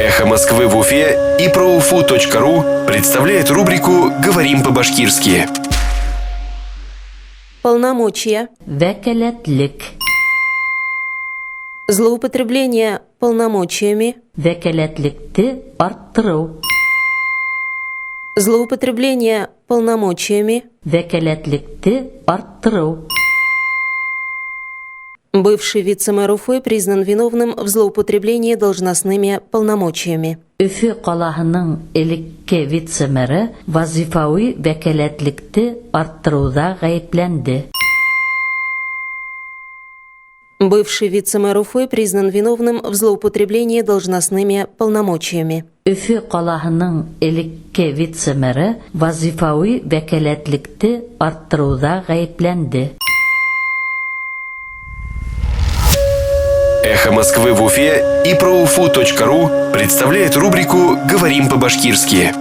«Эхо Москвы» в Уфе и ProUFU.ru представляет рубрику «Говорим по-башкирски». Полномочия. Вәкәләтлек. Злоупотребление полномочиями. Вәкәләтлекте арттыру. Злоупотребление полномочиями. Вәкәләтлекте арттыру. Бывший вице-мэр Уфы признан виновным в злоупотреблении должностными полномочиями. Өфе ҡалаһының элекке вице-мэры вазифауи вәкәләтлекте арттырыуҙа ғәйепләнде. Бывший вице-мэр Уфы признан виновным в злоупотреблении должностными полномочиями. Өфе ҡалаһының элекке вице-мэры вазифауи вәкәләтлекте арттырыуҙа ғәйепләнде. «Эхо Москвы» в Уфе и ProUFU.ru представляет рубрику «Говорим по-башкирски».